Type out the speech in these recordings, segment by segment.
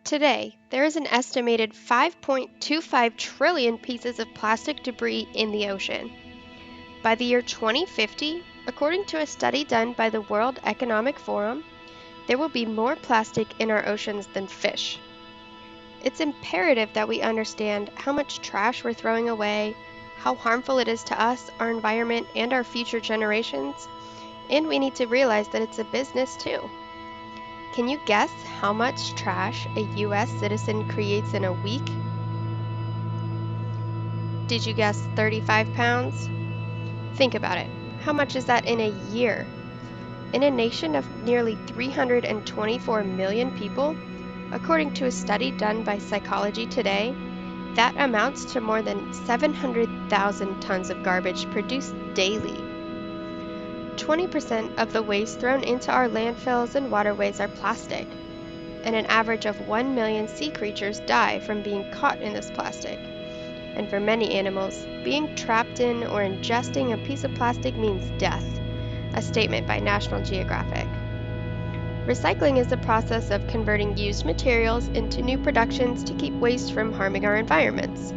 Today, there is an estimated 5.25 trillion pieces of plastic debris in the ocean. By the year 2050, according to a study done by the World Economic Forum, there will be more plastic in our oceans than fish. It's imperative that we understand how much trash we're throwing away, how harmful it is to us, our environment, and our future generations, and we need to realize that it's a business too. Can you guess how much trash a U.S. citizen creates in a week? Did you guess 35 pounds? Think about it. How much is that in a year? In a nation of nearly 324 million people, according to a study done by Psychology Today, that amounts to more than 700,000 tons of garbage produced daily. 20% of the waste thrown into our landfills and waterways are plastic, and an average of 1 million sea creatures die from being caught in this plastic. And for many animals, being trapped in or ingesting a piece of plastic means death, a statement by National Geographic. Recycling is the process of converting used materials into new productions to keep waste from harming our environments.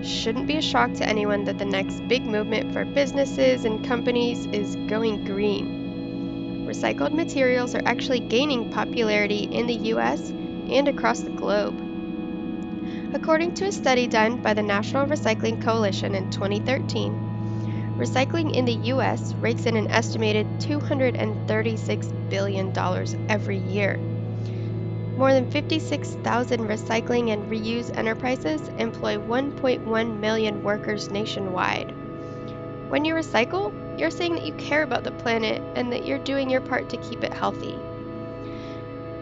Shouldn't be a shock to anyone that the next big movement for businesses and companies is going green. Recycled materials are actually gaining popularity in the US and across the globe. According to a study done by the National Recycling Coalition in 2013, recycling in the US rakes in an estimated $236 billion every year. More than 56,000 recycling and reuse enterprises employ 1.1 million workers nationwide. When you recycle, you're saying that you care about the planet and that you're doing your part to keep it healthy.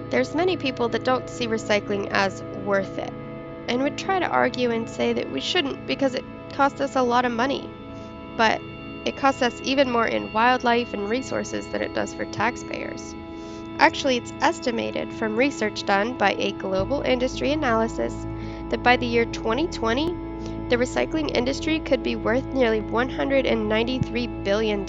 There's many people that don't see recycling as worth it and would try to argue and say that we shouldn't because it costs us a lot of money. But it costs us even more in wildlife and resources than it does for taxpayers. Actually, it's estimated from research done by a global industry analysis that by the year 2020, the recycling industry could be worth nearly $193 billion.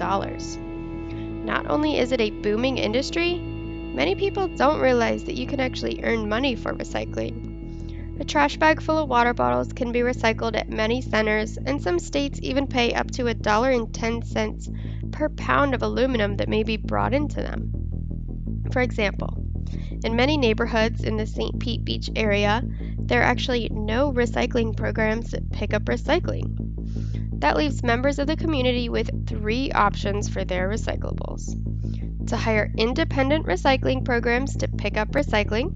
Not only is it a booming industry, many people don't realize that you can actually earn money for recycling. A trash bag full of water bottles can be recycled at many centers, and some states even pay up to $1.10 per pound of aluminum that may be brought into them. For example, in many neighborhoods in the St. Pete Beach area, there are actually no recycling programs that pick up recycling. That leaves members of the community with 3 options for their recyclables: to hire independent recycling programs to pick up recycling,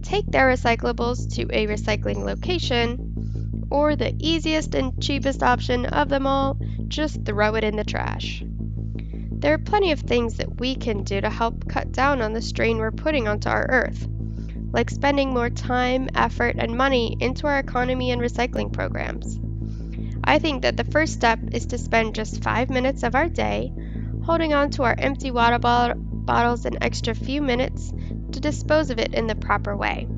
take their recyclables to a recycling location, or the easiest and cheapest option of them all, just throw it in the trash. There are plenty of things that we can do to help cut down on the strain we're putting onto our Earth, like spending more time, effort, and money into our economy and recycling programs. I think that the first step is to spend just 5 minutes of our day holding on to our empty water bottles an extra few minutes to dispose of it in the proper way.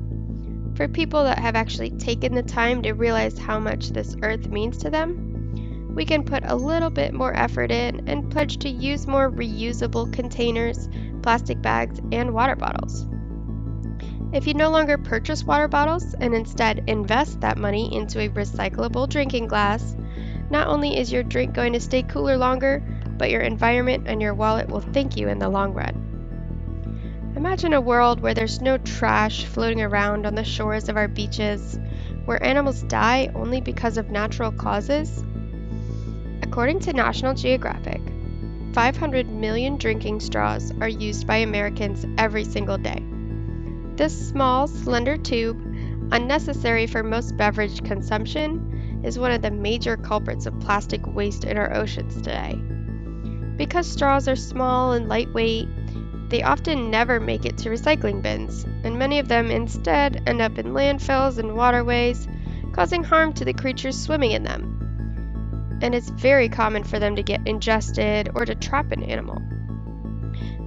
For people that have actually taken the time to realize how much this Earth means to them, we can put a little bit more effort in and pledge to use more reusable containers, plastic bags, and water bottles. If you no longer purchase water bottles and instead invest that money into a recyclable drinking glass, not only is your drink going to stay cooler longer, but your environment and your wallet will thank you in the long run. Imagine a world where there's no trash floating around on the shores of our beaches, where animals die only because of natural causes. According to National Geographic, 500 million drinking straws are used by Americans every single day. This small, slender tube, unnecessary for most beverage consumption, is one of the major culprits of plastic waste in our oceans today. Because straws are small and lightweight, they often never make it to recycling bins, and many of them instead end up in landfills and waterways, causing harm to the creatures swimming in them. And it's very common for them to get ingested or to trap an animal.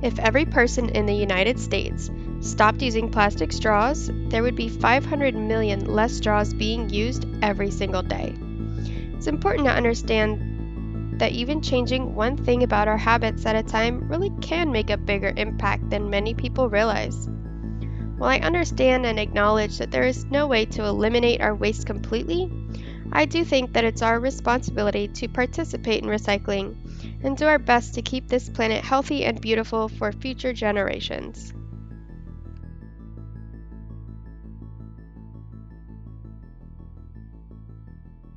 If every person in the United States stopped using plastic straws, there would be 500 million less straws being used every single day. It's important to understand that even changing one thing about our habits at a time really can make a bigger impact than many people realize. While I understand and acknowledge that there is no way to eliminate our waste completely, I do think that it's our responsibility to participate in recycling and do our best to keep this planet healthy and beautiful for future generations.